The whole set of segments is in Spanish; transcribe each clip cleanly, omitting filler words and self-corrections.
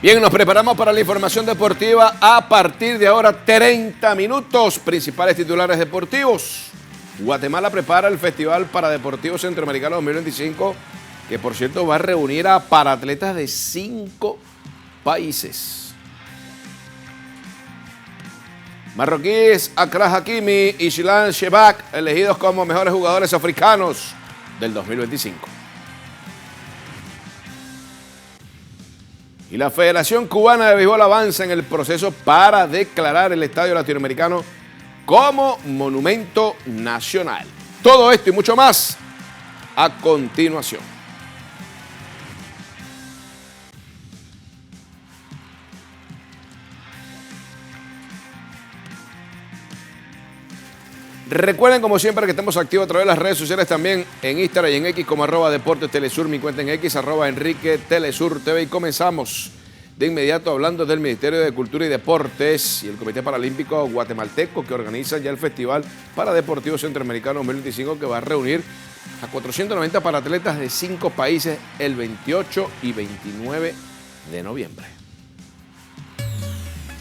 Bien, nos preparamos para la información deportiva a partir de ahora 30 minutos. Principales titulares deportivos. Guatemala prepara el Festival Paradeportivo Centroamericano 2025, que por cierto va a reunir a paratletas de 5 países. Marroquíes Akrah Hakimi y Shilan Shebak elegidos como mejores jugadores africanos del 2025. Y la Federación Cubana de Béisbol avanza en el proceso para declarar el Estadio Latinoamericano como monumento nacional. Todo esto y mucho más a continuación. Recuerden, como siempre, que estamos activos a través de las redes sociales, también en Instagram y en X como @Deportes Telesur, mi cuenta en X @Enrique Telesur TV. Y comenzamos de inmediato hablando del Ministerio de Cultura y Deportes y el Comité Paralímpico Guatemalteco, que organizan ya el Festival Paradeportivo Centroamericano 2025, que va a reunir a 490 paratletas de 5 países el 28 y 29 de noviembre.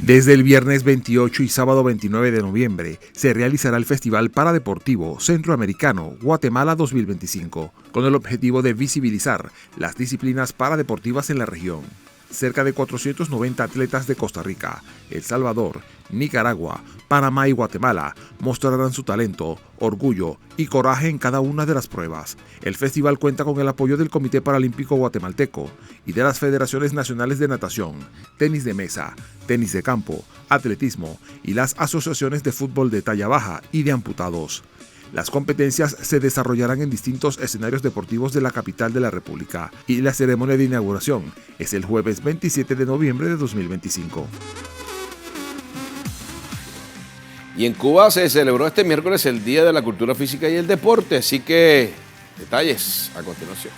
Desde el viernes 28 y sábado 29 de noviembre se realizará el Festival Paradeportivo Centroamericano Guatemala 2025, con el objetivo de visibilizar las disciplinas paradeportivas en la región. Cerca de 490 atletas de Costa Rica, El Salvador, Nicaragua, Panamá y Guatemala mostrarán su talento, orgullo y coraje en cada una de las pruebas. El festival cuenta con el apoyo del Comité Paralímpico Guatemalteco y de las Federaciones Nacionales de Natación, Tenis de Mesa, Tenis de Campo, Atletismo y las asociaciones de fútbol de talla baja y de amputados. Las competencias se desarrollarán en distintos escenarios deportivos de la capital de la República y la ceremonia de inauguración es el jueves 27 de noviembre de 2025. Y en Cuba se celebró este miércoles el Día de la Cultura Física y el Deporte, así que detalles a continuación.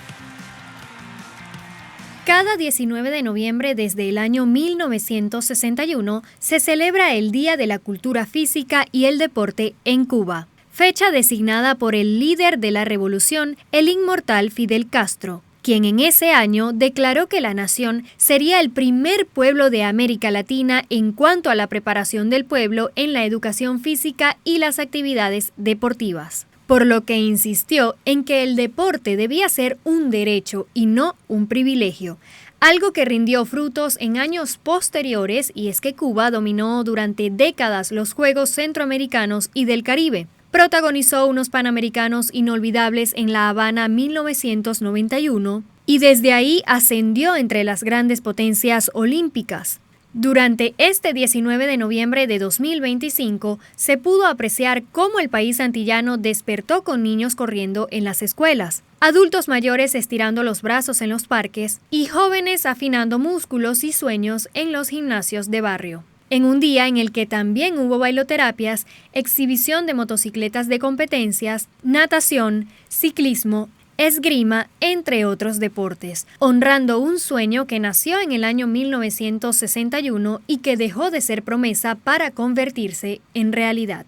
Cada 19 de noviembre desde el año 1961 se celebra el Día de la Cultura Física y el Deporte en Cuba, fecha designada por el líder de la revolución, el inmortal Fidel Castro, quien en ese año declaró que la nación sería el primer pueblo de América Latina en cuanto a la preparación del pueblo en la educación física y las actividades deportivas, por lo que insistió en que el deporte debía ser un derecho y no un privilegio, algo que rindió frutos en años posteriores, y es que Cuba dominó durante décadas los Juegos Centroamericanos y del Caribe. Protagonizó unos Panamericanos inolvidables en La Habana 1991 y desde ahí ascendió entre las grandes potencias olímpicas. Durante este 19 de noviembre de 2025 se pudo apreciar cómo el país antillano despertó con niños corriendo en las escuelas, adultos mayores estirando los brazos en los parques y jóvenes afinando músculos y sueños en los gimnasios de barrio. En un día en el que también hubo bailoterapias, exhibición de motocicletas de competencias, natación, ciclismo, esgrima, entre otros deportes, honrando un sueño que nació en el año 1961 y que dejó de ser promesa para convertirse en realidad.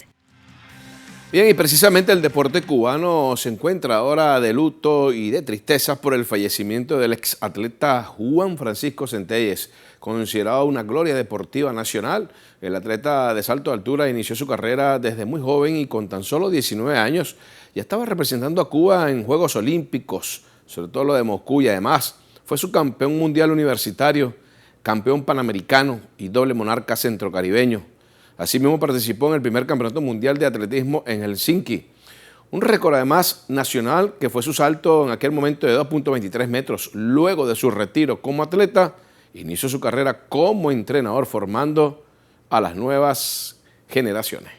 Bien, y precisamente el deporte cubano se encuentra ahora de luto y de tristeza por el fallecimiento del exatleta Juan Francisco Centelles, considerado una gloria deportiva nacional. El atleta de salto de altura inició su carrera desde muy joven y con tan solo 19 años ya estaba representando a Cuba en Juegos Olímpicos, sobre todo lo de Moscú, y además fue subcampeón mundial universitario, campeón panamericano y doble monarca centrocaribeño. Asimismo participó en el primer campeonato mundial de atletismo en Helsinki. Un récord además nacional que fue su salto en aquel momento de 2.23 metros. Luego de su retiro como atleta, inició su carrera como entrenador formando a las nuevas generaciones.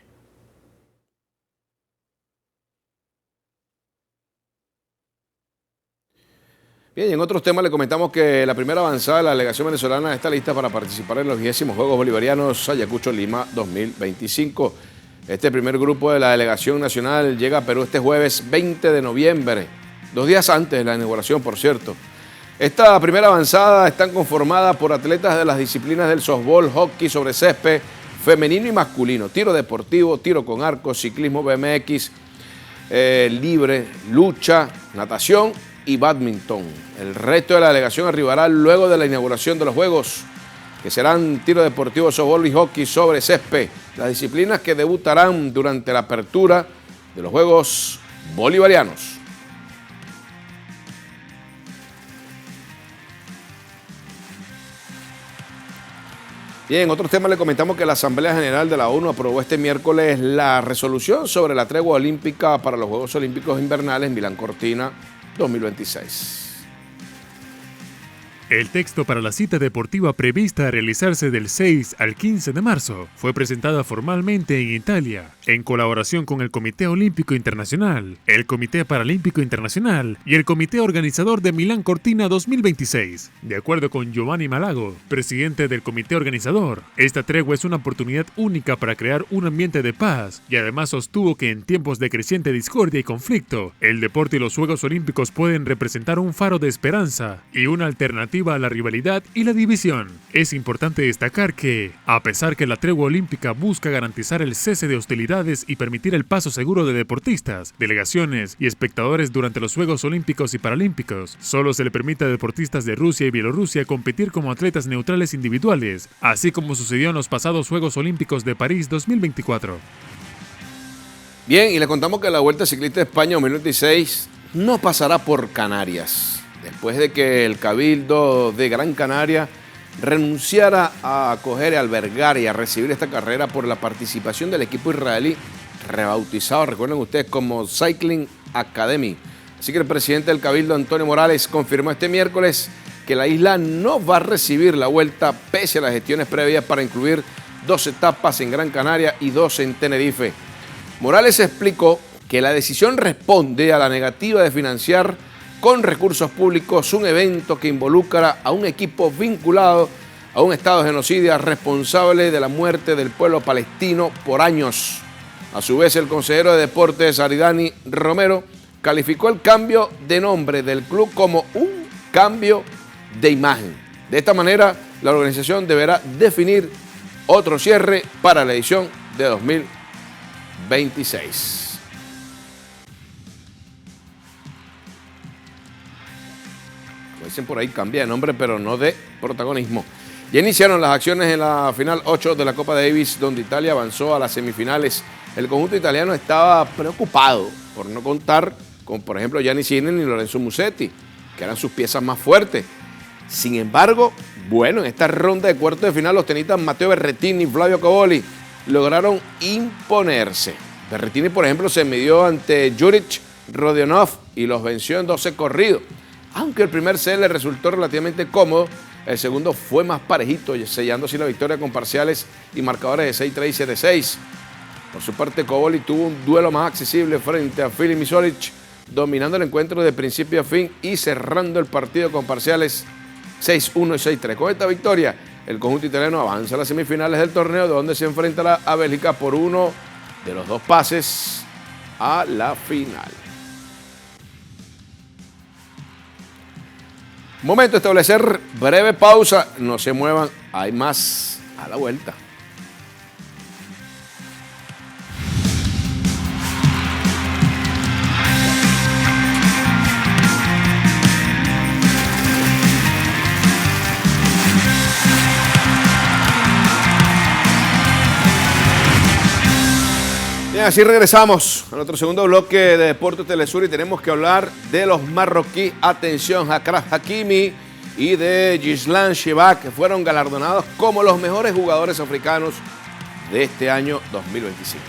Bien, y en otros temas le comentamos que la primera avanzada de la delegación venezolana está lista para participar en los 10º Juegos Bolivarianos Ayacucho Lima 2025. Este primer grupo de la delegación nacional llega a Perú este jueves 20 de noviembre, 2 días antes de la inauguración, por cierto. Esta primera avanzada está conformada por atletas de las disciplinas del softball, hockey sobre césped, femenino y masculino, tiro deportivo, tiro con arco, ciclismo BMX, libre, lucha, natación y bádminton. El resto de la delegación arribará luego de la inauguración de los Juegos que serán tiro deportivo, softball y hockey sobre césped, las disciplinas que debutarán durante la apertura de los Juegos Bolivarianos. Bien, en otros temas le comentamos que la Asamblea General de la ONU aprobó este miércoles la resolución sobre la tregua olímpica para los Juegos Olímpicos Invernales Milán Cortina 2026. El texto para la cita deportiva prevista a realizarse del 6 al 15 de marzo fue presentada formalmente en Italia, en colaboración con el Comité Olímpico Internacional, el Comité Paralímpico Internacional y el Comité Organizador de Milán Cortina 2026. De acuerdo con Giovanni Malago, presidente del comité organizador, esta tregua es una oportunidad única para crear un ambiente de paz y además sostuvo que en tiempos de creciente discordia y conflicto, el deporte y los Juegos Olímpicos pueden representar un faro de esperanza y una alternativa a la rivalidad y la división. Es importante destacar que, a pesar que la tregua olímpica busca garantizar el cese de hostilidades y permitir el paso seguro de deportistas, delegaciones y espectadores durante los Juegos Olímpicos y Paralímpicos, solo se le permite a deportistas de Rusia y Bielorrusia competir como atletas neutrales individuales, así como sucedió en los pasados Juegos Olímpicos de París 2024. Bien, y le contamos que la Vuelta Ciclista de España 2026 no pasará por Canarias, después de que el Cabildo de Gran Canaria renunciara a acoger y albergar y a recibir esta carrera por la participación del equipo israelí rebautizado, recuerden ustedes, como Cycling Academy. Así que el presidente del Cabildo, Antonio Morales, confirmó este miércoles que la isla no va a recibir la vuelta pese a las gestiones previas para incluir 2 etapas en Gran Canaria y 2 en Tenerife. Morales explicó que la decisión responde a la negativa de financiar con recursos públicos un evento que involucra a un equipo vinculado a un estado genocida responsable de la muerte del pueblo palestino por años. A su vez, el consejero de Deportes, Aridani Romero, calificó el cambio de nombre del club como un cambio de imagen. De esta manera, la organización deberá definir otro cierre para la edición de 2026. Dicen por ahí, cambia de nombre, pero no de protagonismo. Ya iniciaron las acciones en la final 8 de la Copa Davis, donde Italia avanzó a las semifinales. El conjunto italiano estaba preocupado por no contar con, por ejemplo, Gianni Sinner y Lorenzo Musetti, que eran sus piezas más fuertes. Sin embargo, bueno, en esta ronda de cuartos de final, los tenistas Matteo Berrettini y Flavio Cobolli lograron imponerse. Berrettini, por ejemplo, se midió ante Juric Rodionov y los venció en 12 corridos. Aunque el primer set le resultó relativamente cómodo, el segundo fue más parejito, sellando así la victoria con parciales y marcadores de 6-3 y 7-6. Por su parte, Cobolli tuvo un duelo más accesible frente a Filip Misolic, dominando el encuentro de principio a fin y cerrando el partido con parciales 6-1 y 6-3. Con esta victoria, el conjunto italiano avanza a las semifinales del torneo, donde se enfrentará a Bélgica por uno de los 2 pases a la final. Momento de establecer breve pausa. No se muevan, hay más a la vuelta. Bien, así regresamos a nuestro segundo bloque de Deportes Telesur y tenemos que hablar de los marroquíes. Atención, Achraf Hakimi y de Gislan Shebak, que fueron galardonados como los mejores jugadores africanos de este año 2025.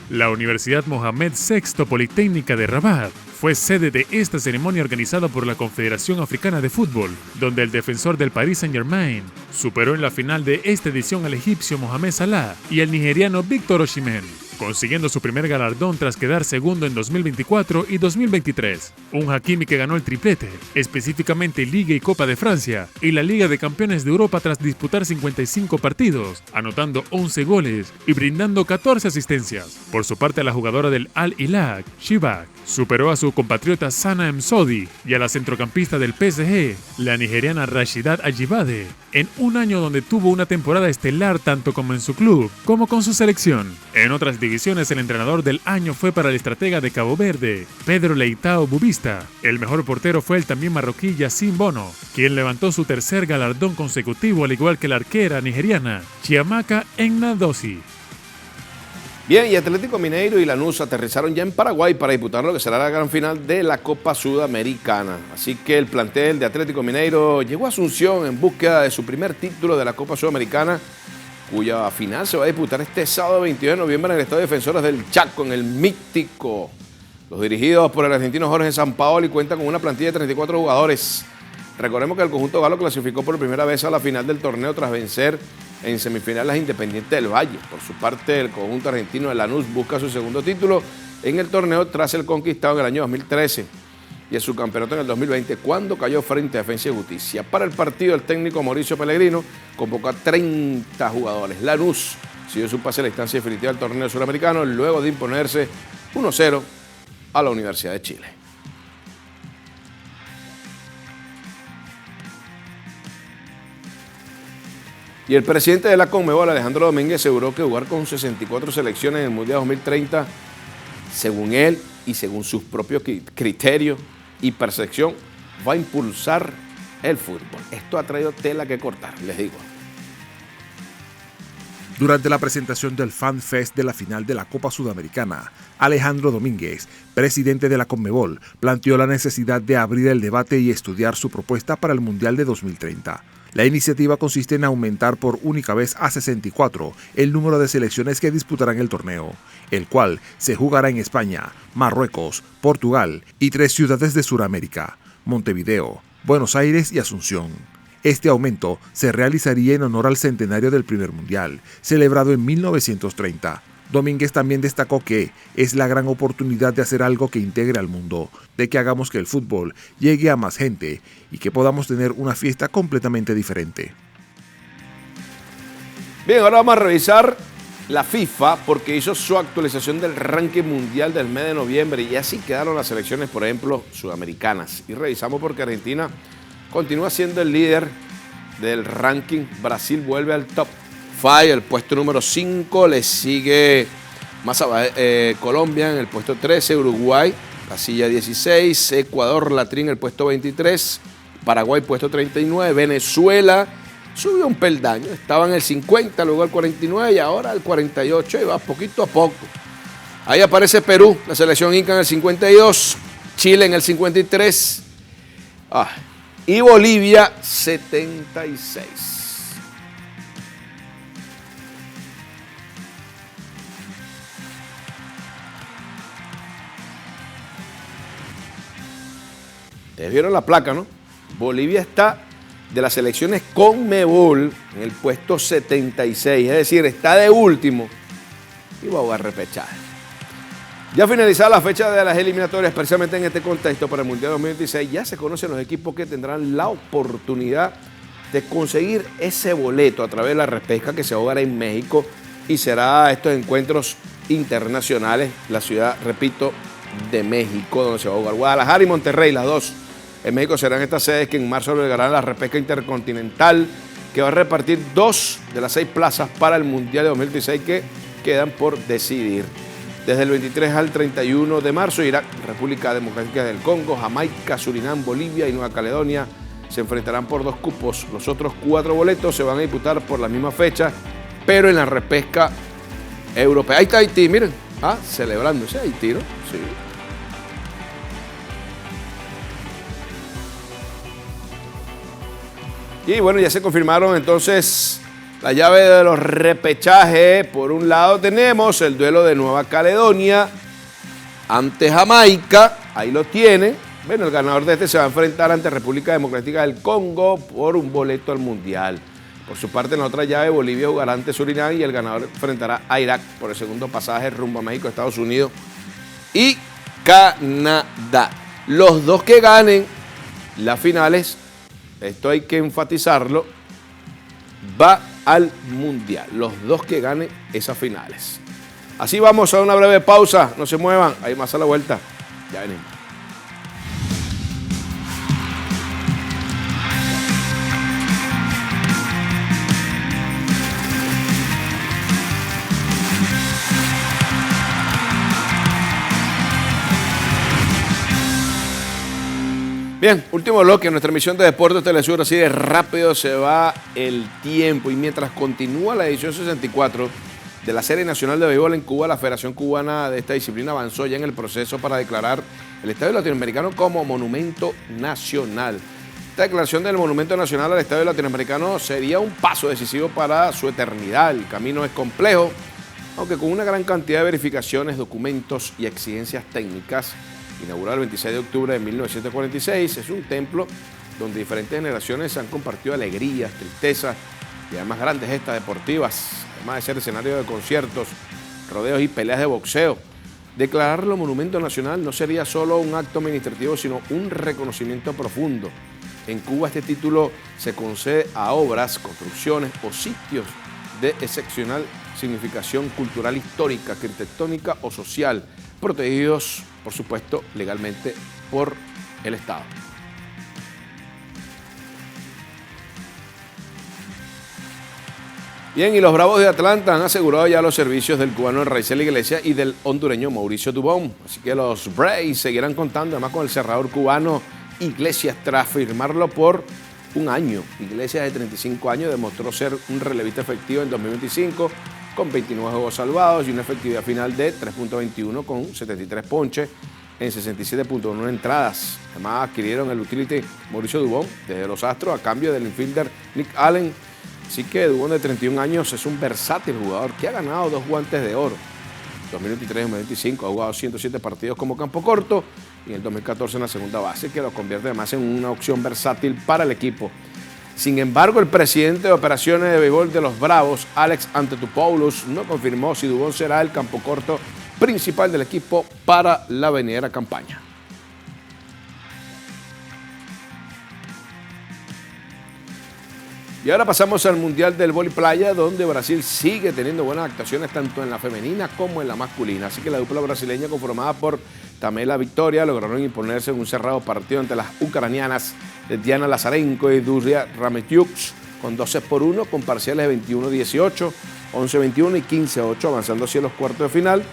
La Universidad Mohamed VI Politécnica de Rabat fue sede de esta ceremonia organizada por la Confederación Africana de Fútbol, donde el defensor del Paris Saint-Germain superó en la final de esta edición al egipcio Mohamed Salah y al nigeriano Victor Osimhen, consiguiendo su primer galardón tras quedar segundo en 2024 y 2023. Un Hakimi que ganó el triplete, específicamente Liga y Copa de Francia, y la Liga de Campeones de Europa tras disputar 55 partidos, anotando 11 goles y brindando 14 asistencias. Por su parte, la jugadora del Al Hilal, Shebak, superó a su compatriota Sana Msodi y a la centrocampista del PSG, la nigeriana Rashidat Ajibade, en un año donde tuvo una temporada estelar tanto como en su club como con su selección. En otras divisiones, el entrenador del año fue para el estratega de Cabo Verde, Pedro Leitao Bubista. El mejor portero fue el también marroquí Yacine Bono, quien levantó su tercer galardón consecutivo, al igual que la arquera nigeriana Chiamaka Nnadozie. Bien, y Atlético Mineiro y Lanús aterrizaron ya en Paraguay para disputar lo que será la gran final de la Copa Sudamericana. Así que el plantel de Atlético Mineiro llegó a Asunción en búsqueda de su primer título de la Copa Sudamericana, cuya final se va a disputar este sábado 22 de noviembre en el Estadio Defensores del Chaco, en el Mítico. Los dirigidos por el argentino Jorge Sampaoli cuentan con una plantilla de 34 jugadores. Recordemos que el conjunto galo clasificó por primera vez a la final del torneo tras vencer en semifinales a Independiente del Valle. Por su parte, el conjunto argentino de Lanús busca su segundo título en el torneo tras el conquistado en el año 2013 y en su campeonato en el 2020, cuando cayó frente a Defensa y Justicia. Para el partido, el técnico Mauricio Pellegrino convocó a 30 jugadores. Lanús siguió su pase a la instancia definitiva del torneo suramericano luego de imponerse 1-0 a la Universidad de Chile. Y el presidente de la Conmebol, Alejandro Domínguez, aseguró que jugar con 64 selecciones en el Mundial 2030, según él y según sus propios criterios y percepción, va a impulsar el fútbol. Esto ha traído tela que cortar, les digo. Durante la presentación del Fan Fest de la final de la Copa Sudamericana, Alejandro Domínguez, presidente de la Conmebol, planteó la necesidad de abrir el debate y estudiar su propuesta para el Mundial de 2030. La iniciativa consiste en aumentar por única vez a 64 el número de selecciones que disputarán el torneo, el cual se jugará en España, Marruecos, Portugal y 3 ciudades de Sudamérica: Montevideo, Buenos Aires y Asunción. Este aumento se realizaría en honor al centenario del primer mundial, celebrado en 1930. Domínguez también destacó que es la gran oportunidad de hacer algo que integre al mundo, de que hagamos que el fútbol llegue a más gente y que podamos tener una fiesta completamente diferente. Bien, ahora vamos a revisar la FIFA porque hizo su actualización del ranking mundial del mes de noviembre y así quedaron las selecciones, por ejemplo, sudamericanas. Y revisamos porque Argentina continúa siendo el líder del ranking. Brasil vuelve al top 5, el puesto número 5, le sigue más abajo, Colombia en el puesto 13, Uruguay, casilla 16, Ecuador, Latrín, el puesto 23, Paraguay, puesto 39, Venezuela subió un peldaño, estaba en el 50, luego el 49 y ahora el 48 y va poquito a poco. Ahí aparece Perú, la selección inca en el 52, Chile en el 53 y Bolivia 76. Ustedes vieron la placa, ¿no? Bolivia está de las selecciones Conmebol en el puesto 76, es decir, está de último y va a jugar repechaje. Ya finalizada la fecha de las eliminatorias, especialmente en este contexto para el Mundial 2026, ya se conocen los equipos que tendrán la oportunidad de conseguir ese boleto a través de la repesca que se jugará en México y será estos encuentros internacionales, la ciudad, repito, de México, donde se va a jugar. Guadalajara y Monterrey, las dos en México serán estas sedes que en marzo albergarán la repesca intercontinental, que va a repartir 2 de las 6 plazas para el Mundial de 2026 que quedan por decidir. Desde el 23 al 31 de marzo, Irak, República Democrática del Congo, Jamaica, Surinam, Bolivia y Nueva Caledonia se enfrentarán por 2 cupos. Los otros 4 boletos se van a disputar por la misma fecha, pero en la repesca europea. Ahí está Haití, miren, celebrándose Haití, ¿no? Sí. Y bueno, ya se confirmaron entonces la llave de los repechajes. Por un lado tenemos el duelo de Nueva Caledonia ante Jamaica. Ahí lo tiene. Bueno, el ganador de este se va a enfrentar ante República Democrática del Congo por un boleto al Mundial. Por su parte, en la otra llave, Bolivia jugará ante Surinam y el ganador enfrentará a Irak por el segundo pasaje rumbo a México, Estados Unidos y Canadá. Los dos que ganen las finales, esto hay que enfatizarlo, va al Mundial. Los dos que ganen esas finales. Así vamos a una breve pausa. No se muevan. Hay más a la vuelta. Ya venimos. Bien, último bloque en nuestra emisión de Deportes Telesur. Así de rápido se va el tiempo y mientras continúa la edición 64 de la Serie Nacional de Béisbol en Cuba, la Federación Cubana de esta disciplina avanzó ya en el proceso para declarar el Estadio Latinoamericano como Monumento Nacional. Esta declaración del Monumento Nacional al Estadio Latinoamericano sería un paso decisivo para su eternidad. El camino es complejo, aunque con una gran cantidad de verificaciones, documentos y exigencias técnicas. Inaugurado el 26 de octubre de 1946, es un templo donde diferentes generaciones han compartido alegrías, tristezas y además grandes gestas deportivas, además de ser escenario de conciertos, rodeos y peleas de boxeo. Declararlo monumento nacional no sería solo un acto administrativo, sino un reconocimiento profundo. En Cuba este título se concede a obras, construcciones o sitios de excepcional significación cultural, histórica, arquitectónica o social, protegidos, por supuesto, legalmente por el Estado. Bien, y los Bravos de Atlanta han asegurado ya los servicios del cubano Raizel Iglesias y del hondureño Mauricio Dubón. Así que los Braves seguirán contando además con el cerrador cubano Iglesias tras firmarlo por un año. Iglesias de 35 años demostró ser un relevista efectivo en 2025 con 29 juegos salvados y una efectividad final de 3.21 con 73 ponches en 67.1 entradas. Además adquirieron el utility Mauricio Dubón desde los Astros a cambio del infielder Nick Allen. Así que Dubón de 31 años es un versátil jugador que ha ganado 2 guantes de oro. En 2023 y 2025 ha jugado 107 partidos como campo corto y en el 2014 en la segunda base, que lo convierte además en una opción versátil para el equipo. Sin embargo, el presidente de operaciones de béisbol de los Bravos, Alex Antetokounmpo, no confirmó si Dubón será el campo corto principal del equipo para la venidera campaña. Y ahora pasamos al Mundial del Vóley Playa, donde Brasil sigue teniendo buenas actuaciones tanto en la femenina como en la masculina. Así que la dupla brasileña conformada por Tamela Victoria lograron imponerse en un cerrado partido ante las ucranianas de Diana Lazarenko y Duria Rametyuk con 12-1 con parciales de 21-18, 11-21 y 15-8, avanzando hacia los cuartos de final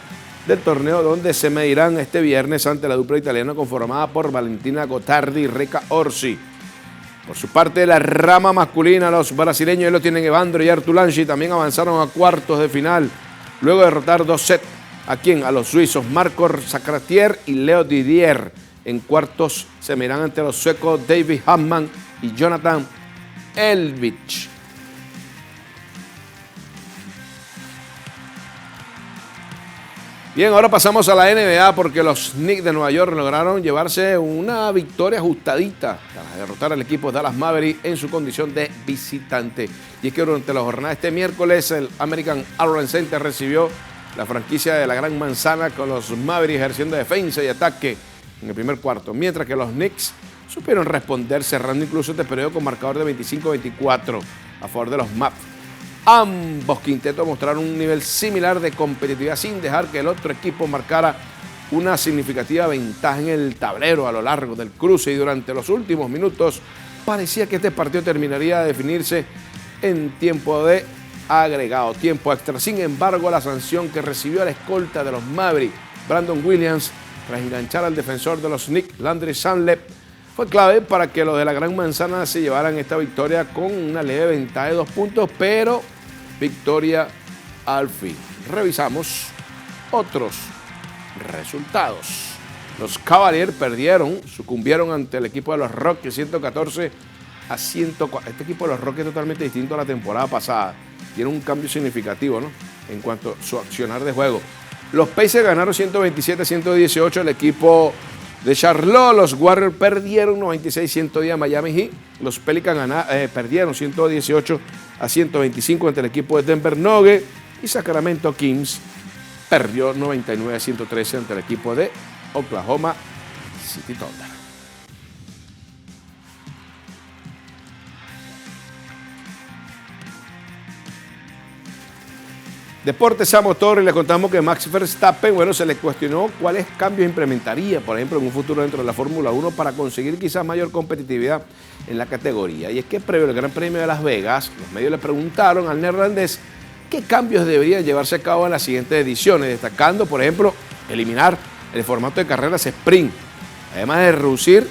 del torneo, donde se medirán este viernes ante la dupla italiana conformada por Valentina Gottardi y Reca Orsi. Por su parte, de la rama masculina, los brasileños ya lo tienen Evandro y Artulanchi, también avanzaron a cuartos de final, luego de derrotar 2 sets a los suizos Marco Sacratier y Leo Didier. En cuartos se medirán ante los suecos David Hammond y Jonathan Elvich. Bien, ahora pasamos a la NBA porque los Knicks de Nueva York lograron llevarse una victoria ajustadita para derrotar al equipo Dallas Mavericks en su condición de visitante. Y es que durante la jornada de este miércoles el American Airlines Center recibió la franquicia de la Gran Manzana con los Mavericks ejerciendo defensa y ataque en el primer cuarto, mientras que los Knicks supieron responder cerrando incluso este periodo con marcador de 25-24 a favor de los Mavs. Ambos quintetos mostraron un nivel similar de competitividad sin dejar que el otro equipo marcara una significativa ventaja en el tablero a lo largo del cruce y durante los últimos minutos parecía que este partido terminaría de definirse en tiempo de agregado, tiempo extra. Sin embargo, la sanción que recibió la escolta de los Mavericks, Brandon Williams, tras enganchar al defensor de los Knicks, Landry Shamet, fue clave para que los de la Gran Manzana se llevaran esta victoria con una leve ventaja de 2 puntos, pero victoria al fin. Revisamos otros resultados. Los Cavaliers sucumbieron ante el equipo de los Rockets 114 a 104. Este equipo de los Rockets es totalmente distinto a la temporada pasada. Tiene un cambio significativo, ¿no?, en cuanto a su accionar de juego. Los Pacers ganaron 127-118 el equipo de Charlotte. Los Warriors perdieron 96-110 a Miami Heat. Los Pelicans perdieron 118-125 ante el equipo de Denver Nuggets. Y Sacramento Kings perdió 99-113 ante el equipo de Oklahoma City Thunder. Deportes a motor, y le contamos que Max Verstappen, se le cuestionó cuáles cambios implementaría, por ejemplo, en un futuro dentro de la Fórmula 1 para conseguir quizás mayor competitividad en la categoría. Y es que previo al Gran Premio de Las Vegas, los medios le preguntaron al neerlandés qué cambios deberían llevarse a cabo en las siguientes ediciones, destacando, por ejemplo, eliminar el formato de carreras sprint, además de reducir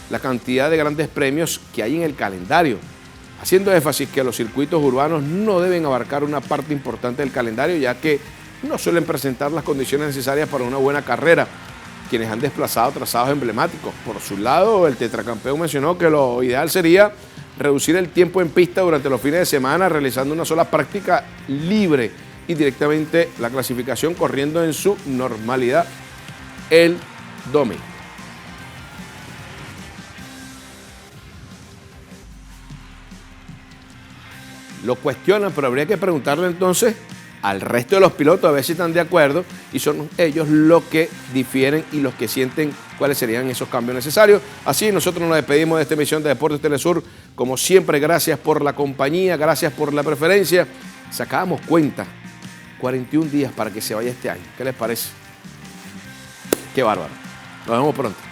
la cantidad de grandes premios que hay en el calendario, haciendo énfasis que los circuitos urbanos no deben abarcar una parte importante del calendario, ya que no suelen presentar las condiciones necesarias para una buena carrera, quienes han desplazado trazados emblemáticos. Por su lado, el tetracampeón mencionó que lo ideal sería reducir el tiempo en pista durante los fines de semana, realizando una sola práctica libre y directamente la clasificación corriendo en su normalidad el domingo. Lo cuestionan, pero habría que preguntarle entonces al resto de los pilotos a ver si están de acuerdo y son ellos los que difieren y los que sienten cuáles serían esos cambios necesarios. Así nosotros nos despedimos de esta emisión de Deportes Telesur. Como siempre, gracias por la compañía, gracias por la preferencia. Sacábamos cuenta, 41 días para que se vaya este año. ¿Qué les parece? Qué bárbaro. Nos vemos pronto.